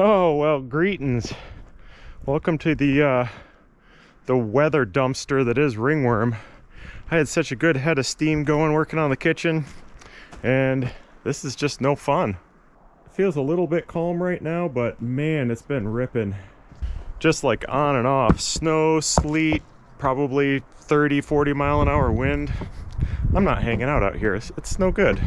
Oh, well, greetings. Welcome to the weather dumpster that is Ringworm. I had such a good head of steam going working on the kitchen, and this is just no fun. It feels a little bit calm right now, but man, it's been ripping. Just like on and off. Snow, sleet, probably 30, 40 mile an hour wind. I'm not hanging out here. It's no good.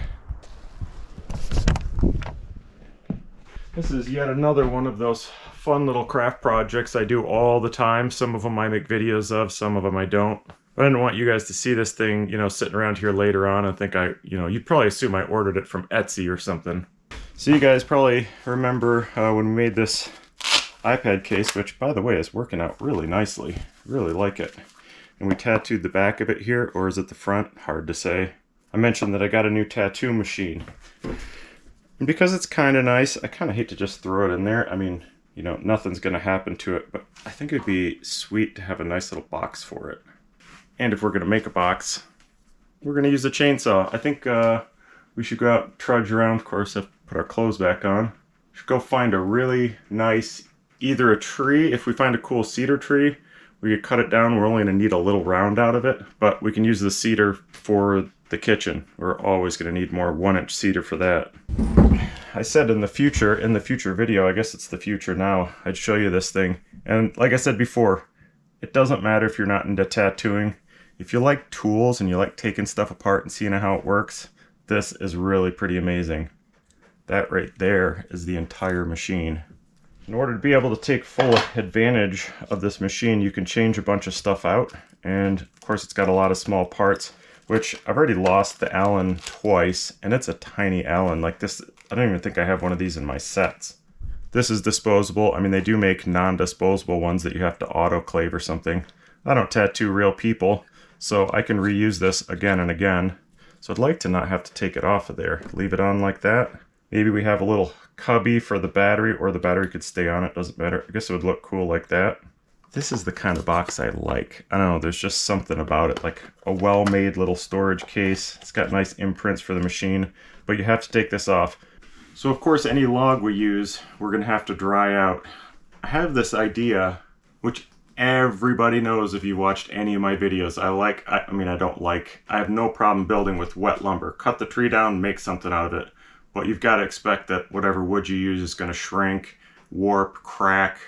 This is yet another one of those fun little craft projects I do all the time. Some of them I make videos of, some of them I don't. I didn't want you guys to see this thing, sitting around here later on and think you'd probably assume I ordered it from Etsy or something. So you guys probably remember when we made this iPad case, which by the way is working out really nicely. Really like it. And we tattooed the back of it here, or is it the front? Hard to say. I mentioned that I got a new tattoo machine. And because it's kind of nice, I kind of hate to just throw it in there. I mean, nothing's going to happen to it, but I think it'd be sweet to have a nice little box for it. And if we're going to make a box, we're going to use a chainsaw. I think we should go out and trudge around. Of course, have to put our clothes back on. We should go find a really nice, either a tree. If we find a cool cedar tree, we could cut it down. We're only going to need a little round out of it, but we can use the cedar for the kitchen. We're always going to need more 1-inch cedar for that. I said in the future video, I guess it's the future now, I'd show you this thing. And like I said before, it doesn't matter if you're not into tattooing. If you like tools and you like taking stuff apart and seeing how it works, this is really pretty amazing. That right there is the entire machine. In order to be able to take full advantage of this machine, you can change a bunch of stuff out. And of course it's got a lot of small parts, which I've already lost the Allen twice, and it's a tiny Allen. Like this, I don't even think I have one of these in my sets. This is disposable. I mean, they do make non-disposable ones that you have to autoclave or something. I don't tattoo real people, so I can reuse this again and again. So I'd like to not have to take it off of there. Leave it on like that. Maybe we have a little cubby for the battery, or the battery could stay on it, doesn't matter. I guess it would look cool like that. This is the kind of box I like. I don't know, there's just something about it, like a well-made little storage case. It's got nice imprints for the machine, but you have to take this off. So of course, any log we use, we're gonna have to dry out. I have this idea, which everybody knows if you watched any of my videos. I have no problem building with wet lumber. Cut the tree down, make something out of it. But you've got to expect that whatever wood you use is gonna shrink, warp, crack.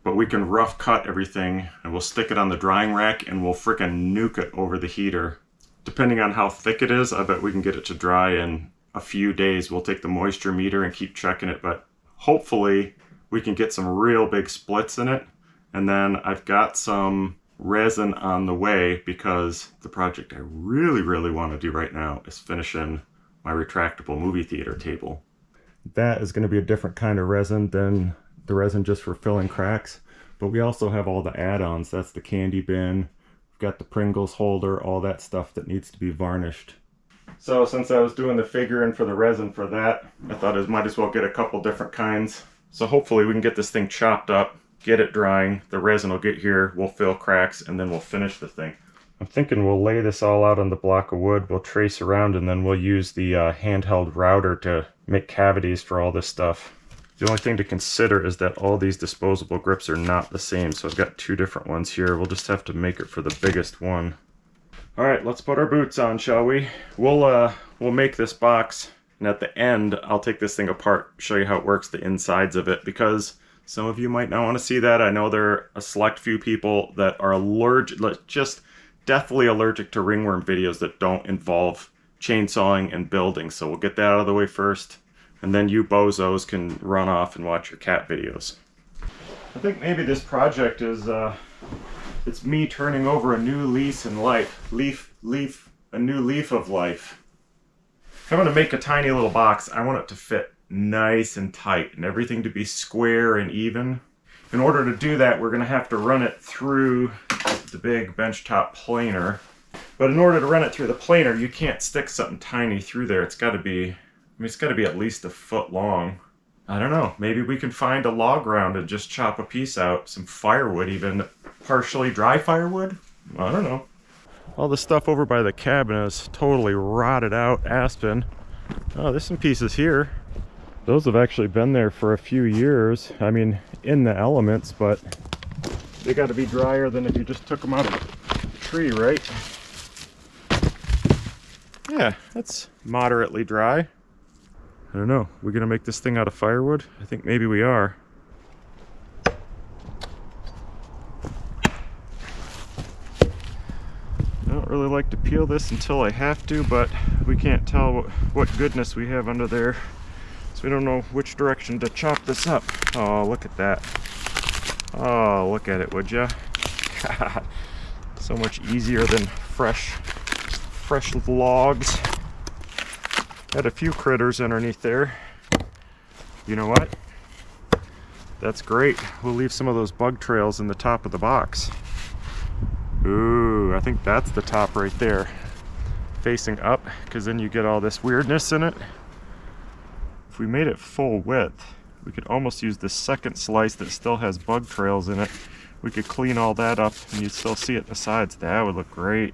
But we can rough cut everything and we'll stick it on the drying rack and we'll frickin' nuke it over the heater. Depending on how thick it is, I bet we can get it to dry in a few days. We'll take the moisture meter and keep checking it, but hopefully we can get some real big splits in it. And then I've got some resin on the way because the project I really, really want to do right now is finishing my retractable movie theater table. That is going to be a different kind of resin than the resin just for filling cracks, but we also have all the add-ons. That's the candy bin, we've got the Pringles holder, all that stuff that needs to be varnished. So since I was doing the figuring for the resin for that, I thought I might as well get a couple different kinds. So hopefully we can get this thing chopped up, get it drying, the resin will get here, we'll fill cracks, and then we'll finish the thing. I'm thinking we'll lay this all out on the block of wood, we'll trace around, and then we'll use the handheld router to make cavities for all this stuff. The only thing to consider is that all these disposable grips are not the same, so I've got two different ones here. We'll just have to make it for the biggest one. Alright, let's put our boots on, shall we? We'll make this box, and at the end, I'll take this thing apart, show you how it works, the insides of it, because some of you might not want to see that. I know there are a select few people that are allergic, just deathly allergic to ringworm videos that don't involve chainsawing and building, so we'll get that out of the way first. And then you bozos can run off and watch your cat videos. I think maybe this project is, it's me turning over a new lease in life. A new leaf of life. If I'm gonna make a tiny little box, I want it to fit nice and tight and everything to be square and even. In order to do that, we're gonna have to run it through the big benchtop planer. But in order to run it through the planer, you can't stick something tiny through there. It's gotta be at least a foot long. I don't know, maybe we can find a log round and just chop a piece out, some firewood even, partially dry firewood? I don't know. All the stuff over by the cabin is totally rotted out aspen. Oh, there's some pieces here. Those have actually been there for a few years. I mean, in the elements, but they got to be drier than if you just took them out of the tree, right? Yeah, that's moderately dry. I don't know. We're gonna make this thing out of firewood? I think maybe we are. I don't really like to peel this until I have to, but we can't tell what goodness we have under there. So we don't know which direction to chop this up. Oh, look at that. Oh, look at it, would ya? God, so much easier than fresh logs. Had a few critters underneath there. You know what? That's great. We'll leave some of those bug trails in the top of the box. Ooh, I think that's the top right there. Facing up, because then you get all this weirdness in it. If we made it full width, we could almost use the second slice that still has bug trails in it. We could clean all that up and you'd still see it in the sides. That would look great.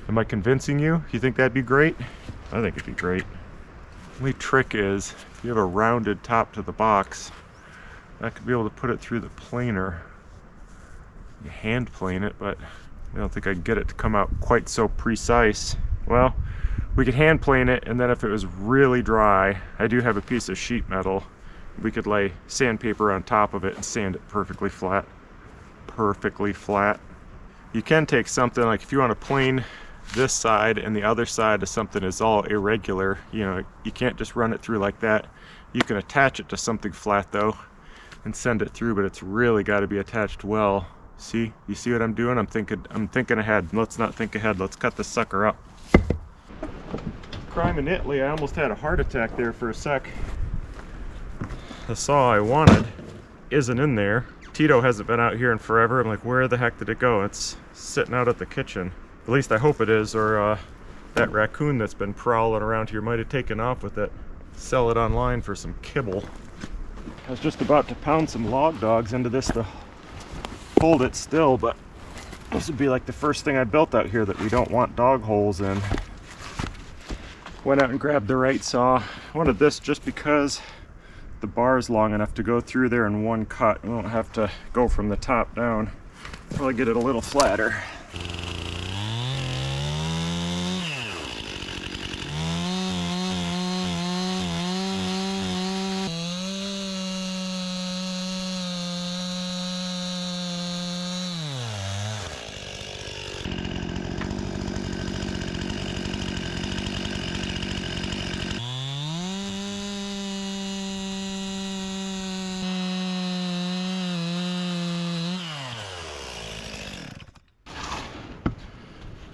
Am I convincing you? You think that'd be great? I think it'd be great. The only trick is, if you have a rounded top to the box, I could be able to put it through the planer. You hand plane it, but I don't think I'd get it to come out quite so precise. Well, we could hand plane it, and then if it was really dry, I do have a piece of sheet metal. We could lay sandpaper on top of it and sand it perfectly flat. Perfectly flat. You can take something, like if you want to plane this side and the other side of something is all irregular, you know, you can't just run it through like that. You can attach it to something flat though and send it through, but it's really got to be attached well. See? You see what I'm doing? I'm thinking ahead. Let's not think ahead. Let's cut this sucker up. Crime in Italy, I almost had a heart attack there for a sec. The saw I wanted isn't in there. Tito hasn't been out here in forever. I'm like, where the heck did it go? It's sitting out at the kitchen. At least I hope it is, or that raccoon that's been prowling around here might have taken off with it. Sell it online for some kibble. I was just about to pound some log dogs into this to hold it still, but this would be like the first thing I built out here that we don't want dog holes in. Went out and grabbed the right saw. I wanted this just because the bar is long enough to go through there in one cut. We won't have to go from the top down. Probably get it a little flatter.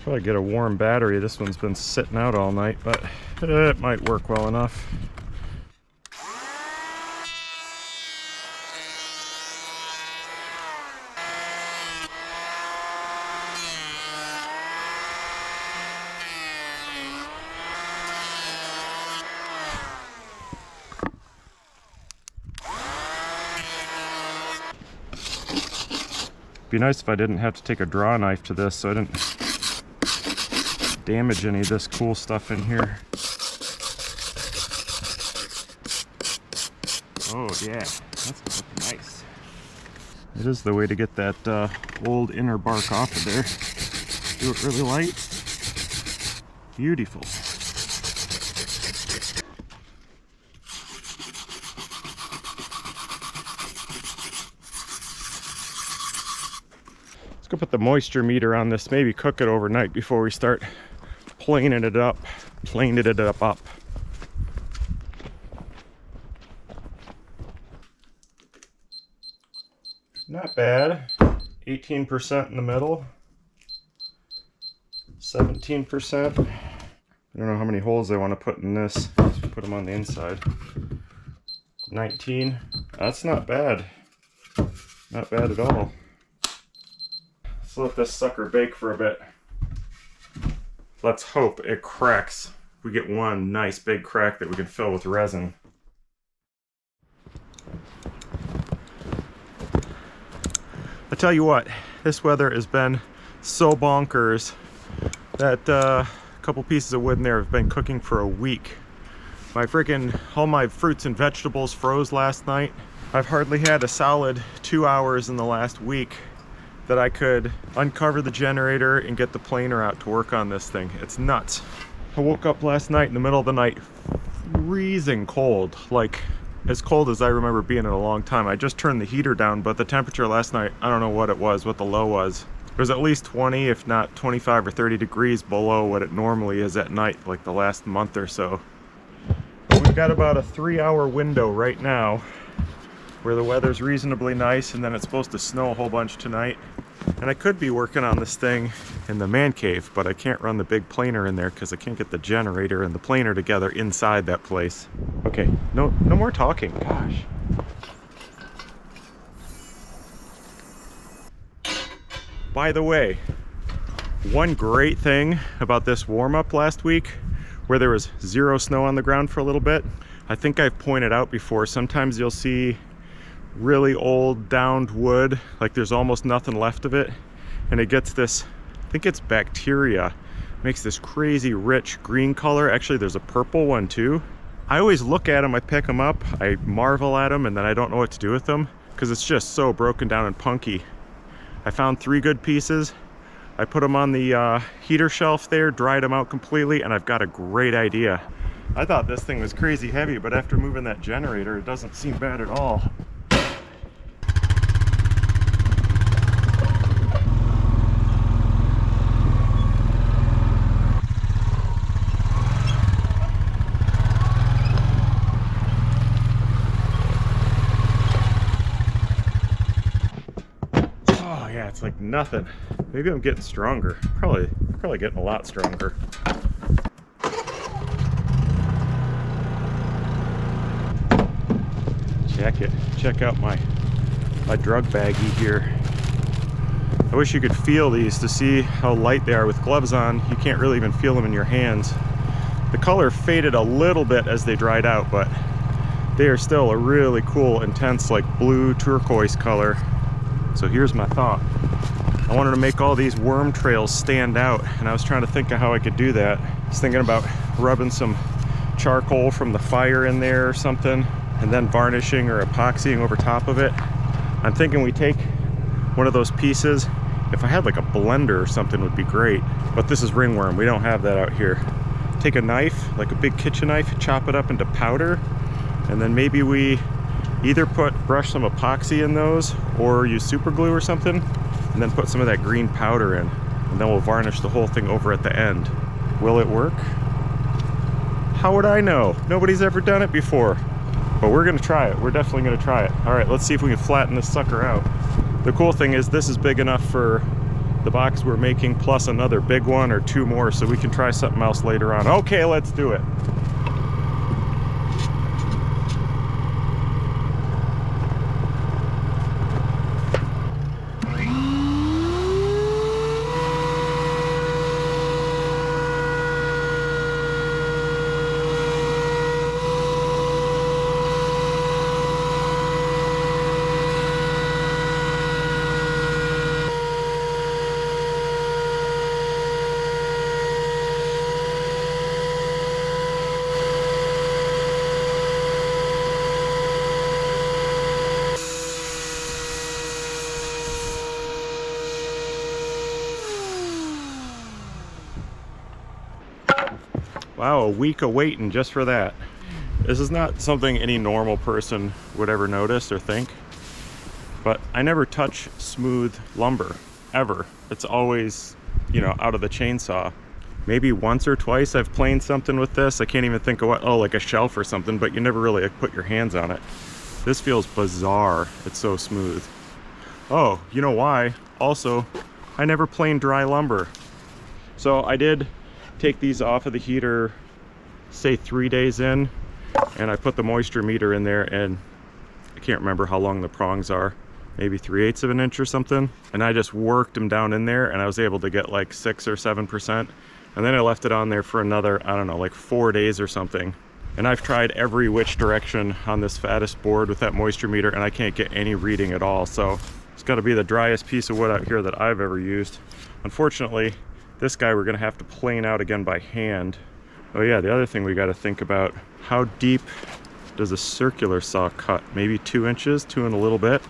Probably get a warm battery. This one's been sitting out all night, but it might work well enough. Be nice if I didn't have to take a draw knife to this, so I didn't damage any of this cool stuff in here. Oh yeah, that's gonna look nice. It is the way to get that old inner bark off of there. Do it really light. Beautiful. Let's go put the moisture meter on this, maybe cook it overnight before we start planing it up. Not bad. 18% in the middle. 17%. I don't know how many holes I want to put in this. Let's put them on the inside. 19. That's not bad. Not bad at all. Let's let this sucker bake for a bit. Let's hope it cracks. We get one nice big crack that we can fill with resin. I tell you what, this weather has been so bonkers that a couple pieces of wood in there have been cooking for a week. all my fruits and vegetables froze last night. I've hardly had a solid 2 hours in the last week that I could uncover the generator and get the planer out to work on this thing. It's nuts. I woke up last night in the middle of the night freezing cold, like as cold as I remember being in a long time. I just turned the heater down, but the temperature last night, I don't know what it was, what the low was. It was at least 20, if not 25 or 30 degrees below what it normally is at night, like the last month or so. But we've got about a 3-hour window right now where the weather's reasonably nice, and then it's supposed to snow a whole bunch tonight. And I could be working on this thing in the man cave, but I can't run the big planer in there because I can't get the generator and the planer together inside that place. Okay, no more talking, gosh. By the way, one great thing about this warm-up last week, where there was 0 snow on the ground for a little bit, I think I've pointed out before, sometimes you'll see really old downed wood, like there's almost nothing left of it, and it gets this, I think it's bacteria, makes this crazy rich green color. Actually, there's a purple one too. I always look at them, I pick them up, I marvel at them, and then I don't know what to do with them because it's just so broken down and punky. I found 3 good pieces. I put them on the heater shelf there, dried them out completely, and I've got a great idea. I thought this thing was crazy heavy, but after moving that generator, it doesn't seem bad at all. It's like nothing. Maybe I'm getting stronger. Probably getting a lot stronger. Check it. Check out my drug baggie here. I wish you could feel these to see how light they are. With gloves on, you can't really even feel them in your hands. The color faded a little bit as they dried out, but they are still a really cool, intense, like blue turquoise color. So here's my thought. I wanted to make all these worm trails stand out, and I was trying to think of how I could do that. I was thinking about rubbing some charcoal from the fire in there or something, and then varnishing or epoxying over top of it. I'm thinking we take one of those pieces. If I had like a blender or something would be great, but this is ringworm. We don't have that out here. Take a knife, like a big kitchen knife, chop it up into powder, and then maybe we either brush some epoxy in those or use super glue or something, and then put some of that green powder in, and then we'll varnish the whole thing over at the end. Will it work? How would I know? Nobody's ever done it before. But we're gonna try it. We're definitely gonna try it. All right, let's see if we can flatten this sucker out. The cool thing is this is big enough for the box we're making, plus another big one or 2 more, so we can try something else later on. Okay, let's do it. Wow, a week of waiting just for that. This is not something any normal person would ever notice or think, but I never touch smooth lumber, ever. It's always, you know, out of the chainsaw. Maybe once or twice I've planed something with this. I can't even think of what, oh, like a shelf or something, but you never really put your hands on it. This feels bizarre. It's so smooth. Oh, you know why? Also, I never planed dry lumber. So I did take these off of the heater, say 3 days in, and I put the moisture meter in there, and I can't remember how long the prongs are, maybe 3/8 of an inch or something, and I just worked them down in there, and I was able to get like 6 or 7%, and then I left it on there for another, I don't know, like 4 days or something. And I've tried every which direction on this fattest board with that moisture meter, and I can't get any reading at all. So it's got to be the driest piece of wood out here that I've ever used. Unfortunately, this guy we're gonna have to plane out again by hand. Oh yeah, the other thing we got to think about, how deep does a circular saw cut? Maybe 2 inches, 2 and a little bit.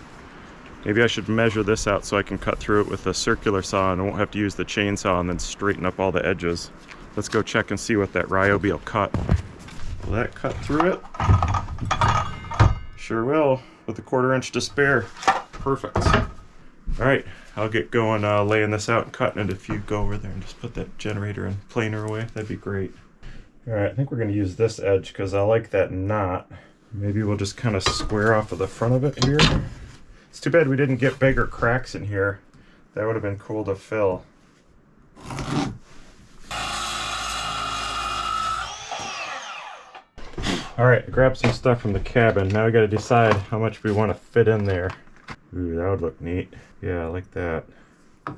Maybe I should measure this out so I can cut through it with a circular saw and I won't have to use the chainsaw and then straighten up all the edges. Let's go check and see what that Ryobi will cut. Will that cut through it? Sure will, with a 1/4 inch to spare. Perfect. All right, I'll get going laying this out and cutting it. If you go over there and just put that generator and planer away, that'd be great. All right, I think we're gonna use this edge because I like that knot. Maybe we'll just kind of square off of the front of it here. It's too bad we didn't get bigger cracks in here. That would have been cool to fill. All right, I grabbed some stuff from the cabin. Now we got to decide how much we want to fit in there. Ooh, that would look neat. Yeah, I like that.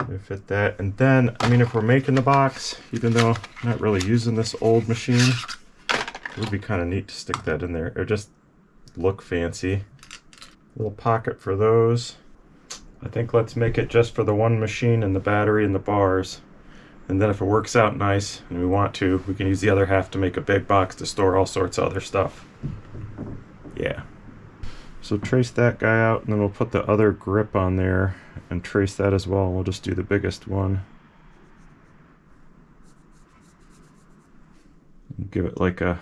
We fit that. And then, I mean, if we're making the box, even though I'm not really using this old machine, it would be kind of neat to stick that in there. Or just look fancy. Little pocket for those. I think let's make it just for the one machine and the battery and the bars. And then if it works out nice and we want to, we can use the other half to make a big box to store all sorts of other stuff. Yeah. So trace that guy out and then we'll put the other grip on there and trace that as well. We'll just do the biggest one. Give it like a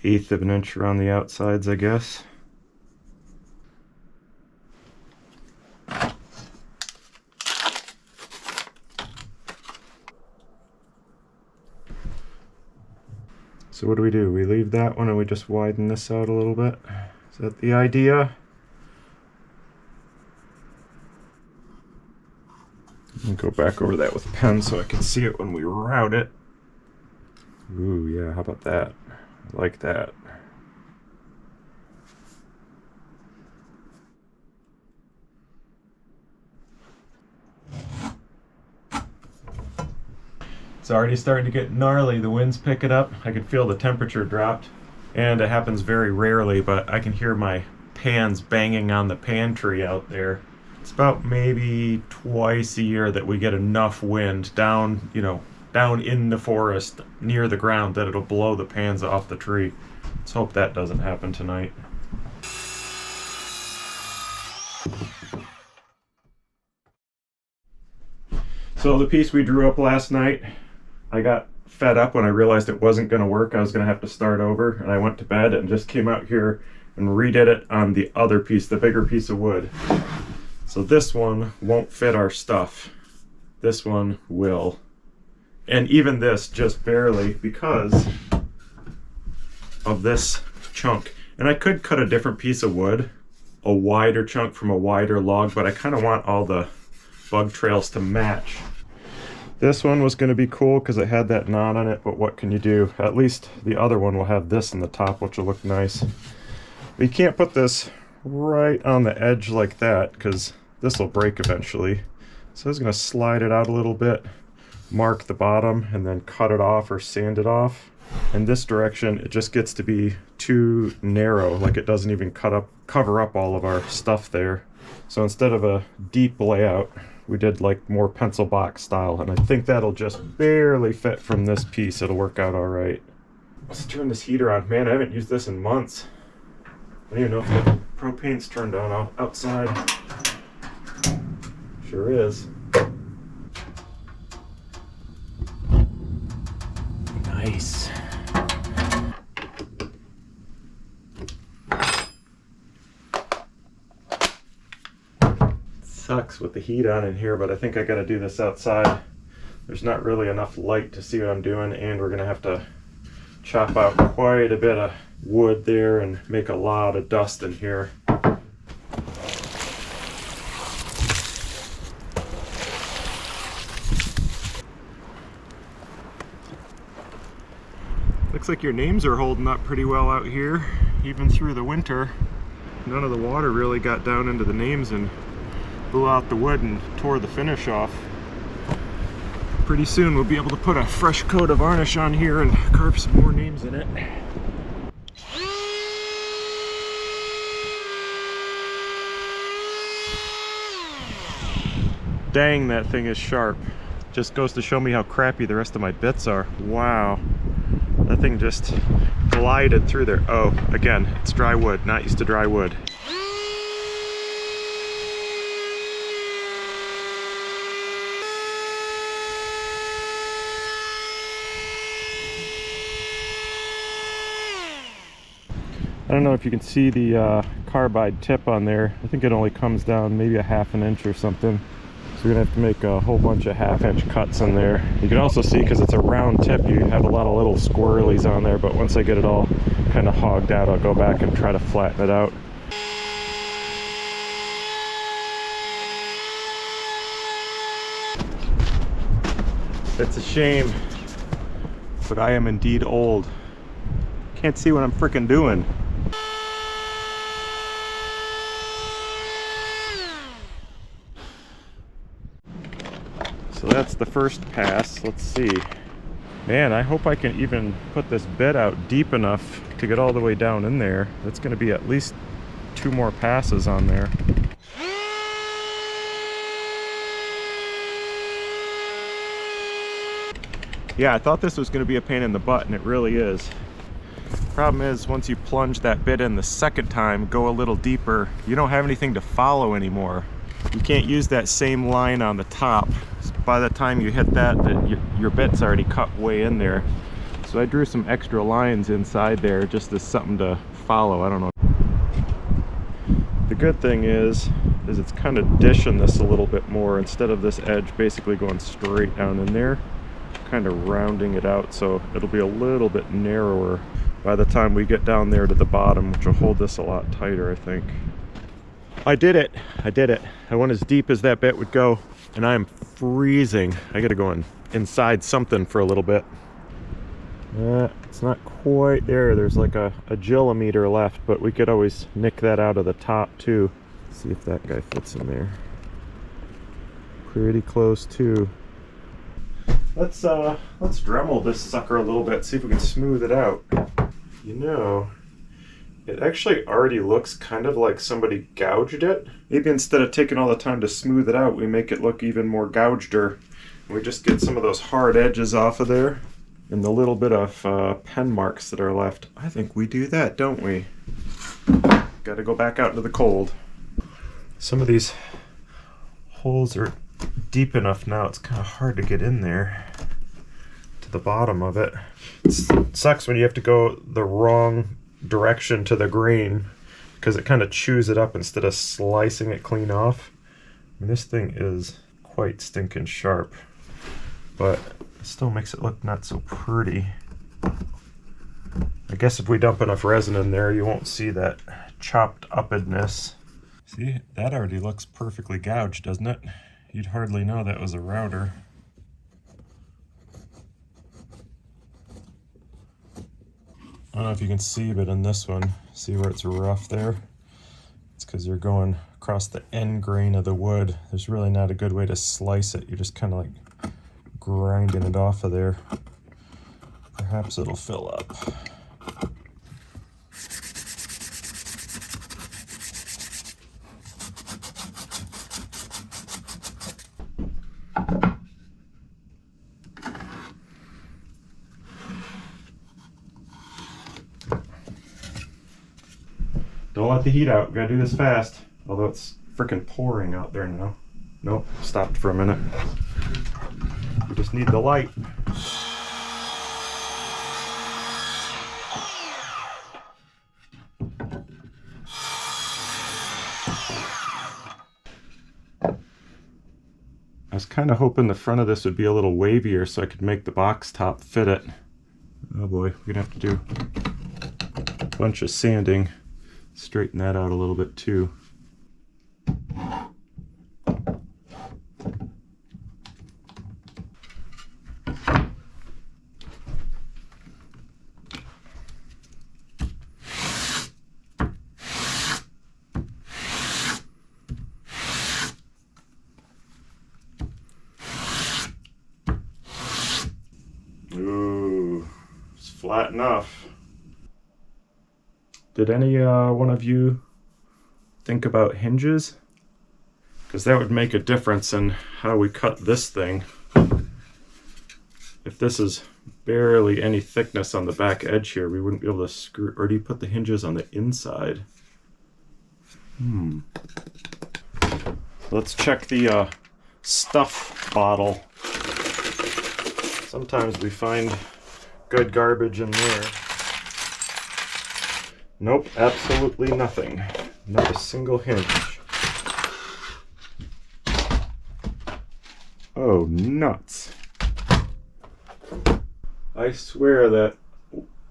1/8 of an inch around the outsides, I guess. So what do? We leave that one and we just widen this out a little bit? Is that the idea? Let me go back over that with a pen so I can see it when we route it. Ooh, yeah, how about that? I like that. It's already starting to get gnarly. The wind's picking up. I can feel the temperature dropped. And it happens very rarely, but I can hear my pans banging on the pantry out there. It's about maybe twice a year that we get enough wind down, you know, down in the forest near the ground that it'll blow the pans off the tree. Let's hope that doesn't happen tonight. So the piece we drew up last night, I got fed up when I realized it wasn't going to work. I was going to have to start over, and I went to bed and just came out here and redid it on the other piece, the bigger piece of wood. So this one won't fit our stuff. This one will. And even this just barely because of this chunk. And I could cut a different piece of wood, a wider chunk from a wider log, but I kind of want all the bug trails to match. This one was going to be cool because it had that knot on it, but what can you do? At least the other one will have this in the top, which will look nice. But you can't put this right on the edge like that because this will break eventually. So I was going to slide it out a little bit, mark the bottom, and then cut it off or sand it off. In this direction, it just gets to be too narrow, like it doesn't even cover up all of our stuff there. So instead of a deep layout, we did like more pencil box style, and I think that'll just barely fit from this piece. It'll work out all right. Let's turn this heater on. Man, I haven't used this in months. I don't even know if the propane's turned on outside. Sure is. Nice. Sucks with the heat on in here, but I think I gotta do this outside. There's not really enough light to see what I'm doing, and we're gonna have to chop out quite a bit of wood there and make a lot of dust in here. Looks like your names are holding up pretty well out here, even through the winter. None of the water really got down into the names and blew out the wood and tore the finish off. Pretty soon we'll be able to put a fresh coat of varnish on here and carve some more names in it. Dang, that thing is sharp. Just goes to show me how crappy the rest of my bits are. Wow. That thing just glided through there. Oh, again, it's dry wood, not used to dry wood. I don't know if you can see the carbide tip on there. I think it only comes down maybe a ½ an inch or something. So we're gonna have to make a whole bunch of ½ inch cuts in there. You can also see, because it's a round tip, you have a lot of little squirrelies on there, but once I get it all kind of hogged out, I'll go back and try to flatten it out. It's a shame, but I am indeed old. Can't see what I'm frickin' doing. So that's the first pass. Let's see. Man, I hope I can even put this bed out deep enough to get all the way down in there. That's going to be at least 2 more passes on there. Yeah, I thought this was going to be a pain in the butt, and it really is. Problem is, once you plunge that bit in the second time, go a little deeper, you don't have anything to follow anymore. You can't use that same line on the top. By the time you hit that, your bit's already cut way in there. So I drew some extra lines inside there just as something to follow. I don't know. The good thing is it's kind of dishing this a little bit more. Instead of this edge basically going straight down in there, kind of rounding it out so it'll be a little bit narrower by the time we get down there to the bottom, which will hold this a lot tighter, I think. I did it. I did it. I went as deep as that bit would go, and I am freezing. I gotta go inside something for a little bit. It's not quite there. There's like a gill-o-meter left, but we could always nick that out of the top too. See if that guy fits in there. Pretty close too. Let's Dremel this sucker a little bit, see if we can smooth it out. You know, it actually already looks kind of like somebody gouged it. Maybe instead of taking all the time to smooth it out, we make it look even more gougeder. We just get some of those hard edges off of there and the little bit of pen marks that are left. I think we do that, don't we? Gotta go back out into the cold. Some of these holes are deep enough now, it's kind of hard to get in there to the bottom of it. It sucks when you have to go the wrong direction to the grain because it kind of chews it up instead of slicing it clean off. I mean, this thing is quite stinking sharp, but it still makes it look not so pretty. I guess if we dump enough resin in there, you won't see that chopped upness. See, that already looks perfectly gouged, doesn't it? You'd hardly know that was a router. I don't know if you can see, but in this one, see where it's rough there? It's because you're going across the end grain of the wood. There's really not a good way to slice it. You're just kind of like grinding it off of there. Perhaps it'll fill up. Don't let the heat out. We gotta do this fast. Although it's freaking pouring out there now. Nope, stopped for a minute. We just need the light. I was kind of hoping the front of this would be a little wavier so I could make the box top fit it. Oh boy, we're gonna have to do a bunch of sanding. Straighten that out a little bit too. Ooh, it's flat enough. Did any one of you think about hinges? Because that would make a difference in how we cut this thing. If this is barely any thickness on the back edge here. We wouldn't be able to screw, or do you put the hinges on the inside? Let's check the stuff bottle. Sometimes we find good garbage in there. Nope, absolutely nothing. Not a single hinge. Oh, nuts. I swear that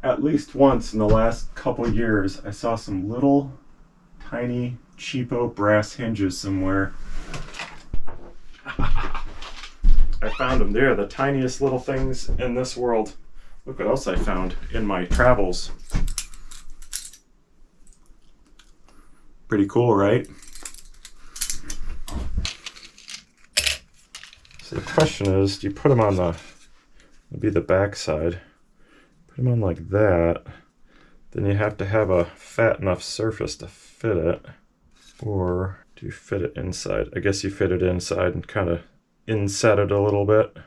at least once in the last couple years I saw some little tiny cheapo brass hinges somewhere. I found them. They're the tiniest little things in this world. Look what else I found in my travels. Pretty cool, right? So the question is, do you put them on the, maybe the back side, put them on like that, then you have to have a fat enough surface to fit it, or do you fit it inside? I guess you fit it inside and kind of inset it a little bit,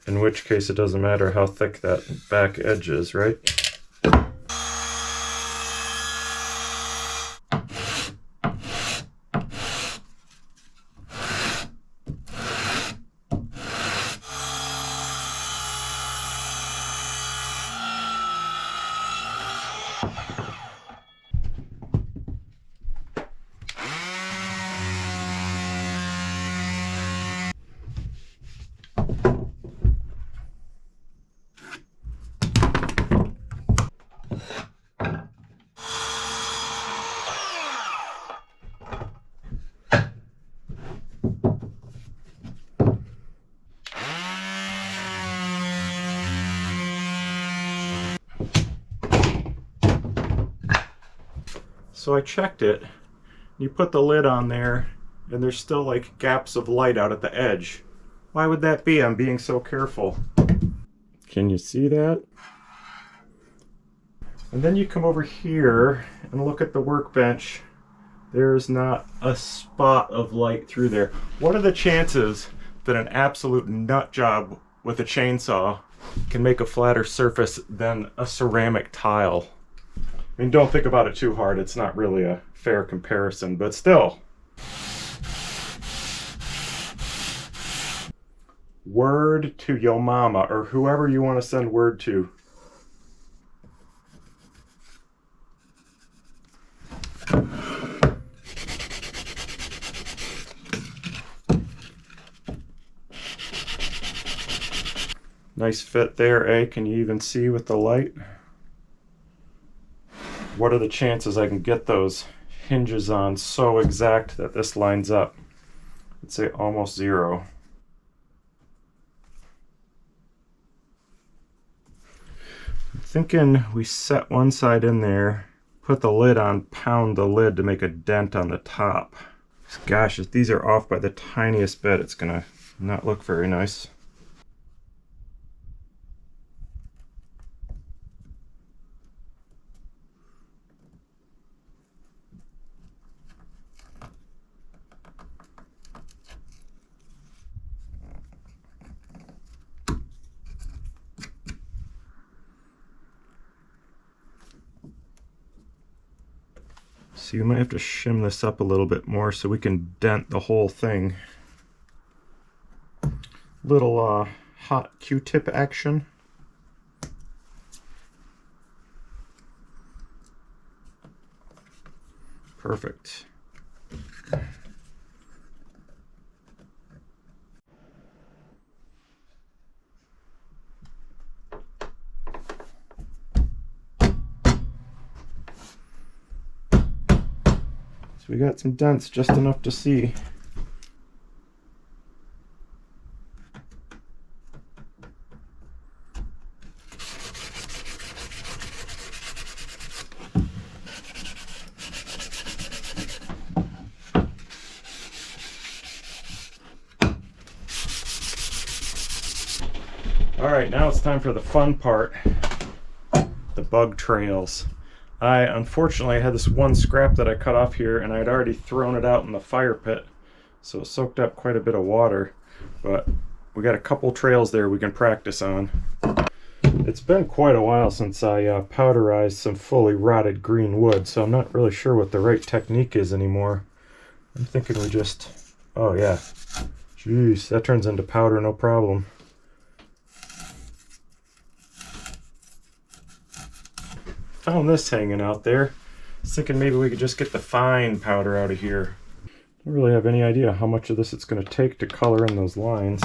in which case it doesn't matter how thick that back edge is, right? So I checked it. You put the lid on there and there's still like gaps of light out at the edge. Why would that be? I'm being so careful. Can you see that? And then you come over here and look at the workbench. There's not a spot of light through there. What are the chances that an absolute nut job with a chainsaw can make a flatter surface than a ceramic tile? I mean, don't think about it too hard. It's not really a fair comparison, but still. Word to yo mama, or whoever you want to send word to. Nice fit there, eh? Can you even see with the light? What are the chances I can get those hinges on so exact that this lines up? I'd say almost zero. I'm thinking we set one side in there, put the lid on, pound the lid to make a dent on the top. Gosh, if these are off by the tiniest bit, it's gonna not look very nice. So you might have to shim this up a little bit more so we can dent the whole thing. Little hot Q-tip action. Perfect. We got some dents, just enough to see. All right, now it's time for the fun part, the bug trails. I unfortunately had this one scrap that I cut off here and I'd already thrown it out in the fire pit, so it soaked up quite a bit of water, but we got a couple trails there we can practice on. It's been quite a while since I powderized some fully rotted green wood, so I'm not really sure what the right technique is anymore. I'm thinking we just... Oh yeah. Jeez, that turns into powder no problem. Found this hanging out there. I was thinking maybe we could just get the fine powder out of here. I don't really have any idea how much of this it's going to take to color in those lines.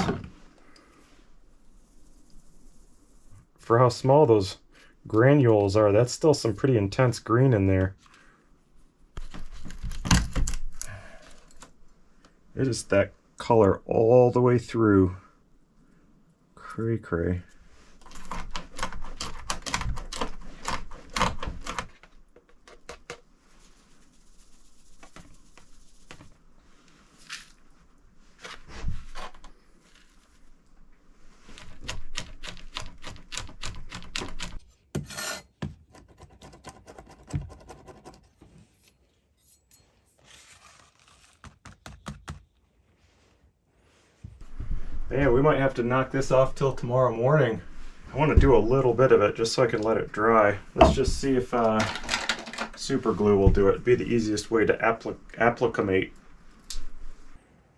For how small those granules are, that's still some pretty intense green in there. It is that color all the way through. Cray cray. Man, we might have to knock this off till tomorrow morning. I want to do a little bit of it just so I can let it dry. Let's just see if super glue will do it. It'd be the easiest way to applicate.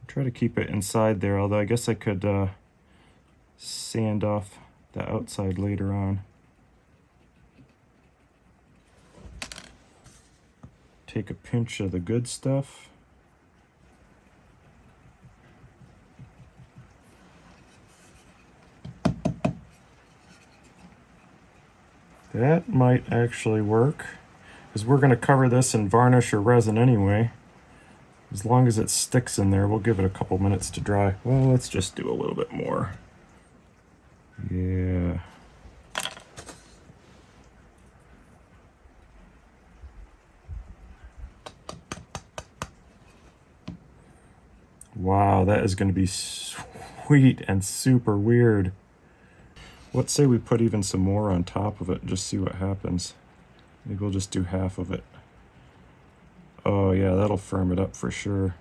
Try to keep it inside there, although I guess I could sand off the outside later on. Take a pinch of the good stuff. That might actually work, because we're going to cover this in varnish or resin anyway. As long as it sticks in there, we'll give it a couple minutes to dry. Well, let's just do a little bit more. Yeah. Wow, that is going to be sweet and super weird. Let's say we put even some more on top of it and just see what happens. Maybe we'll just do half of it. Oh yeah, that'll firm it up for sure.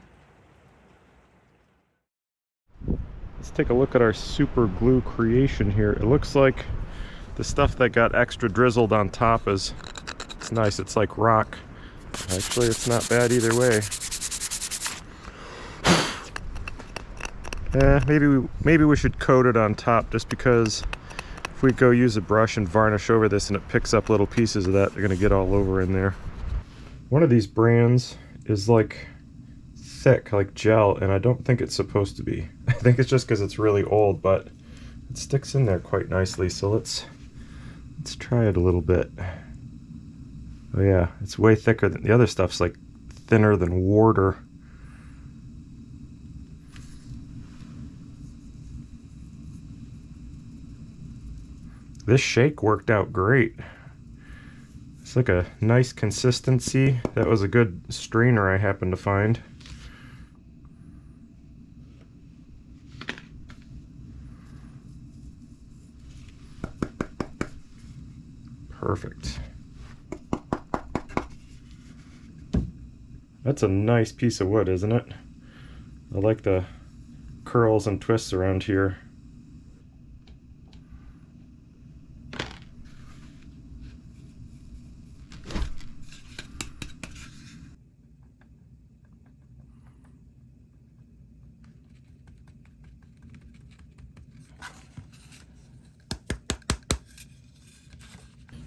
Let's take a look at our super glue creation here. It looks like the stuff that got extra drizzled on top is, it's nice, it's like rock. Actually, it's not bad either way. Maybe we should coat it on top, just because if we go use a brush and varnish over this and it picks up little pieces of that, they're going to get all over in there. One of these brands is like thick, like gel, and I don't think it's supposed to be. I think it's just because it's really old, but it sticks in there quite nicely. So let's try it a little bit. Oh yeah, it's way thicker than the other stuff's, like thinner than water. This shake worked out great. It's like a nice consistency. That was a good strainer I happened to find. Perfect. That's a nice piece of wood, isn't it? I like the curls and twists around here.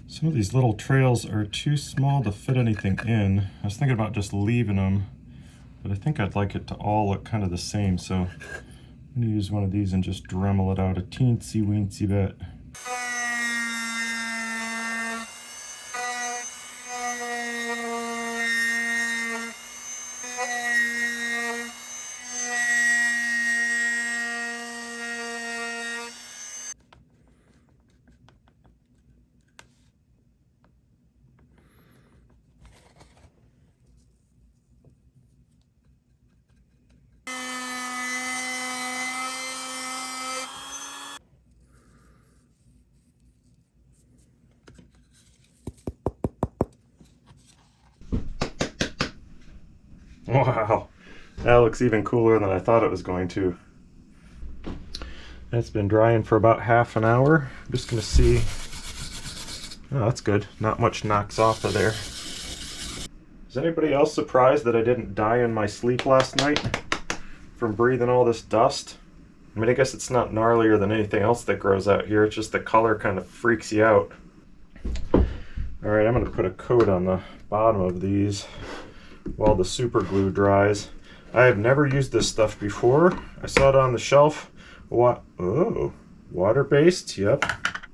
Some of these little trails are too small to fit anything in. I was thinking about just leaving them, but I think I'd like it to all look kind of the same, so I'm going to use one of these and just Dremel it out a teensy weensy bit. Wow, that looks even cooler than I thought it was going to. It's been drying for about half an hour. I'm just going to see Oh, that's good. Not much knocks off of there. Is anybody else surprised that I didn't die in my sleep last night from breathing all this dust? I mean, I guess it's not gnarlier than anything else that grows out here. It's just the color kind of freaks you out. Alright, I'm going to put a coat on the bottom of these while the super glue dries. I have never used this stuff before. I saw it on the shelf. Oh, water-based? Yep.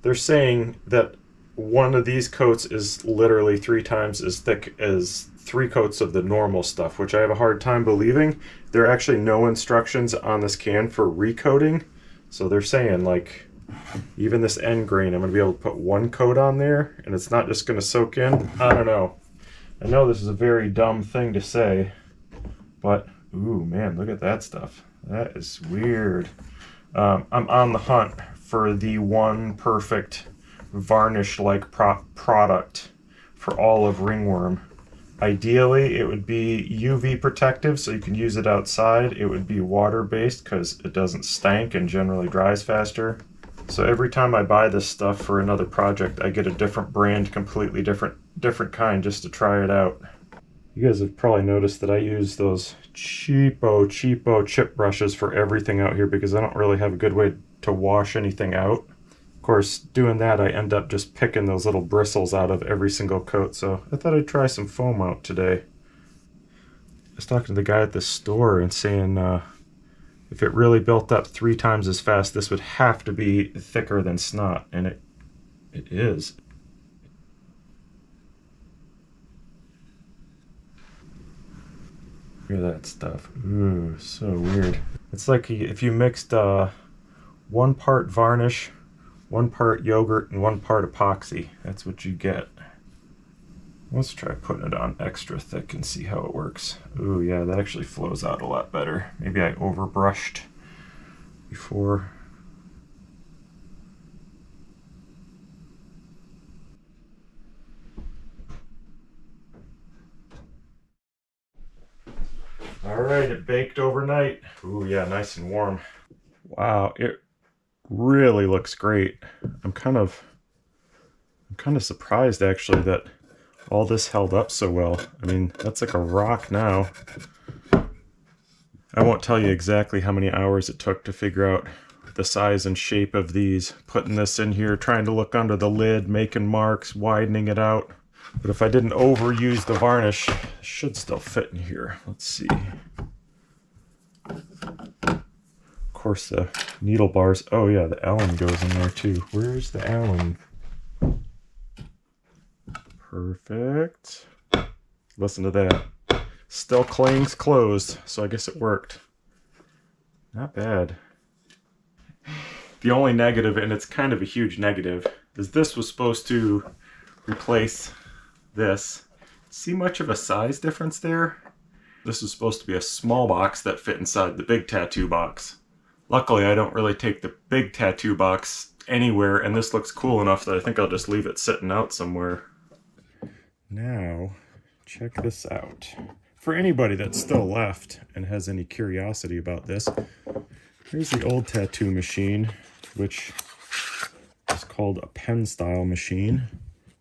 They're saying that one of these coats is literally 3 times as thick as 3 coats of the normal stuff, which I have a hard time believing. There are actually no instructions on this can for recoating. So they're saying, like, even this end grain, I'm going to be able to put 1 coat on there, and it's not just going to soak in. I don't know. I know this is a very dumb thing to say, but, ooh, man, look at that stuff. That is weird. I'm on the hunt for the one perfect varnish-like product for all of ringworm. Ideally, it would be UV protective, so you can use it outside. It would be water-based because it doesn't stank and generally dries faster. So every time I buy this stuff for another project, I get a different brand, completely different kind, just to try it out. You guys have probably noticed that I use those cheapo chip brushes for everything out here because I don't really have a good way to wash anything out. Of course, doing that, I end up just picking those little bristles out of every single coat, so I thought I'd try some foam out today. I was talking to the guy at the store and saying, if it really built up 3 times as fast, this would have to be thicker than snot, and it is. Look at that stuff. Ooh, so weird. It's like if you mixed 1 part varnish, 1 part yogurt, and 1 part epoxy. That's what you get. Let's try putting it on extra thick and see how it works. Ooh, yeah, that actually flows out a lot better. Maybe I overbrushed before. All right, it baked overnight. Ooh, yeah, nice and warm. Wow, it really looks great. I'm kind of surprised actually that all this held up so well. I mean, that's like a rock now. I won't tell you exactly how many hours it took to figure out the size and shape of these. Putting this in here, trying to look under the lid, making marks, widening it out. But if I didn't overuse the varnish, it should still fit in here. Let's see. Of course, the needle bars. Oh yeah, the Allen goes in there too. Where's the Allen? Perfect. Listen to that. Still clings closed, so I guess it worked. Not bad. The only negative, and it's kind of a huge negative, is this was supposed to replace this. See much of a size difference there? This was supposed to be a small box that fit inside the big tattoo box. Luckily, I don't really take the big tattoo box anywhere, and this looks cool enough that I think I'll just leave it sitting out somewhere. Now, check this out. For anybody that's still left and has any curiosity about this, here's the old tattoo machine, which is called a pen style machine.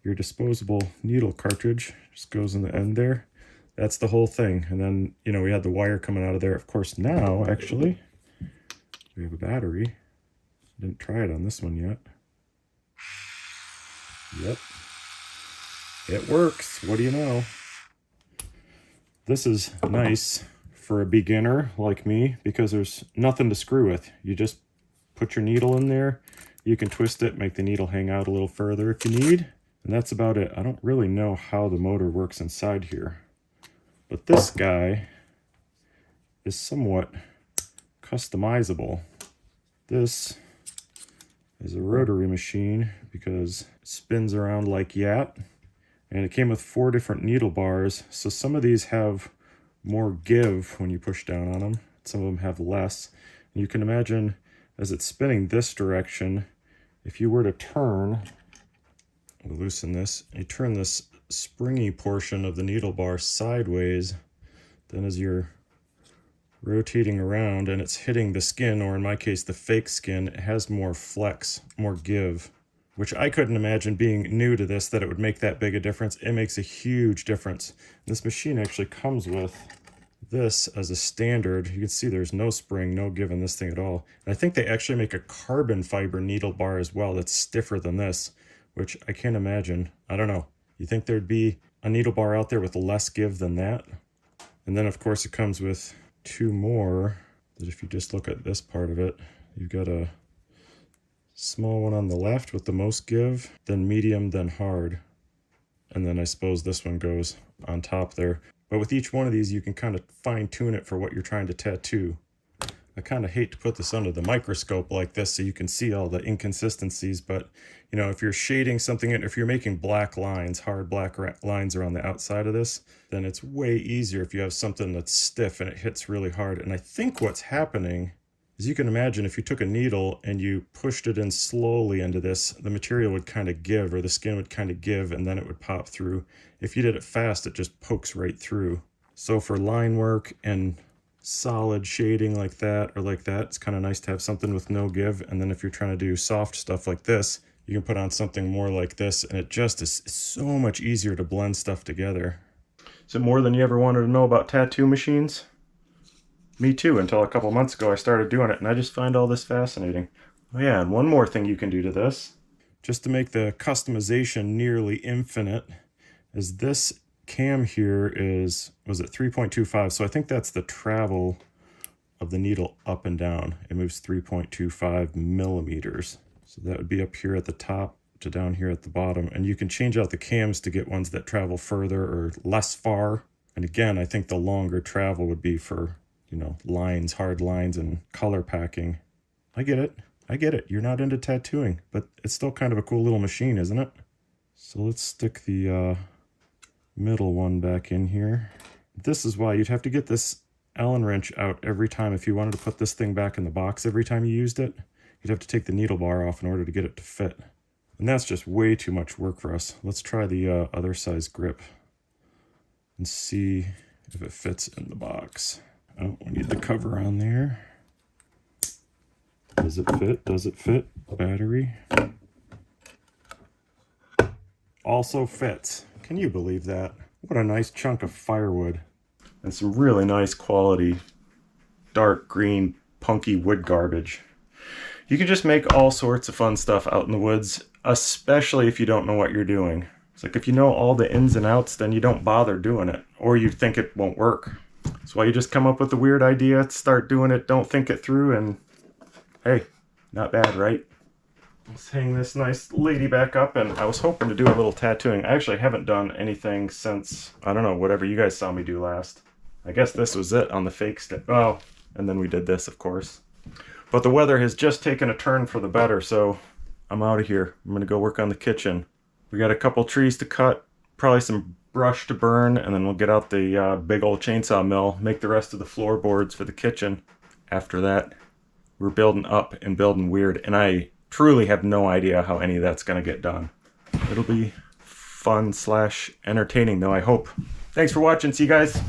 Your disposable needle cartridge just goes in the end there. That's the whole thing. And then, you know, we had the wire coming out of there. Of course, now, actually, we have a battery. Didn't try it on this one yet. Yep. It works. What do you know? This is nice for a beginner like me because there's nothing to screw with. You just put your needle in there. You can twist it, make the needle hang out a little further if you need. And that's about it. I don't really know how the motor works inside here. But this guy is somewhat customizable. This is a rotary machine because it spins around like yat. And it came with 4 different needle bars, so some of these have more give when you push down on them. Some of them have less. And you can imagine as it's spinning this direction, if you were to turn, we'll loosen this, you turn this springy portion of the needle bar sideways, then as you're rotating around and it's hitting the skin, or in my case the fake skin, it has more flex, more give. which I couldn't imagine being new to this, that it would make that big a difference. It makes a huge difference. This machine actually comes with this as a standard. You can see there's no spring, no give in this thing at all. And I think they actually make a carbon fiber needle bar as well that's stiffer than this, which I can't imagine. I don't know. You think there'd be a needle bar out there with less give than that? And then of course it comes with two more that if you just look at this part of it, you've got a small one on the left with the most give, then medium, then hard. And then I suppose this one goes on top there. But with each one of these, you can kind of fine tune it for what you're trying to tattoo. I kind of hate to put this under the microscope like this so you can see all the inconsistencies, but you know, if you're shading something in, if you're making black lines, hard black lines around the outside of this, then it's way easier if you have something that's stiff and it hits really hard. And I think what's happening is, you can imagine if you took a needle and you pushed it in slowly into this, the material would kind of give, or the skin would kind of give, and then it would pop through. If you did it fast, it just pokes right through. So for line work and solid shading like that, or like that, it's kind of nice to have something with no give. And then if you're trying to do soft stuff like this, you can put on something more like this, and it just is so much easier to blend stuff together. Is it more than you ever wanted to know about tattoo machines? Me too, until a couple months ago I started doing it, and I just find all this fascinating. Oh yeah, and one more thing you can do to this, just to make the customization nearly infinite, is this cam here is, was it 3.25? So I think that's the travel of the needle up and down. It moves 3.25 millimeters. So that would be up here at the top to down here at the bottom. And you can change out the cams to get ones that travel further or less far. And again, I think the longer travel would be for, you know, lines, hard lines, and color packing. I get it. I get it. You're not into tattooing, but it's still kind of a cool little machine, isn't it? So let's stick the middle one back in here. This is why you'd have to get this Allen wrench out every time. If you wanted to put this thing back in the box every time you used it, you'd have to take the needle bar off in order to get it to fit. And that's just way too much work for us. Let's try the other size grip and see if it fits in the box. Oh, we need the cover on there. Does it fit? Does it fit? Battery. Also fits. Can you believe that? What a nice chunk of firewood. And some really nice quality dark green punky wood garbage. You can just make all sorts of fun stuff out in the woods, especially if you don't know what you're doing. It's like if you know all the ins and outs, then you don't bother doing it, or you think it won't work. That's why you just come up with a weird idea, start doing it, don't think it through, and hey, not bad, right? Let's hang this nice lady back up, and I was hoping to do a little tattooing. I actually haven't done anything since, I don't know, whatever you guys saw me do last. I guess this was it on the fake stick. Oh, and then we did this, of course. But the weather has just taken a turn for the better, so I'm out of here. I'm gonna go work on the kitchen. We got a couple trees to cut, probably some brush to burn, and then we'll get out the big old chainsaw mill, make the rest of the floorboards for the kitchen. After that, we're building up and building weird, and I truly have no idea how any of that's gonna get done. It'll be fun / entertaining though, I hope. Thanks for watching. See you guys.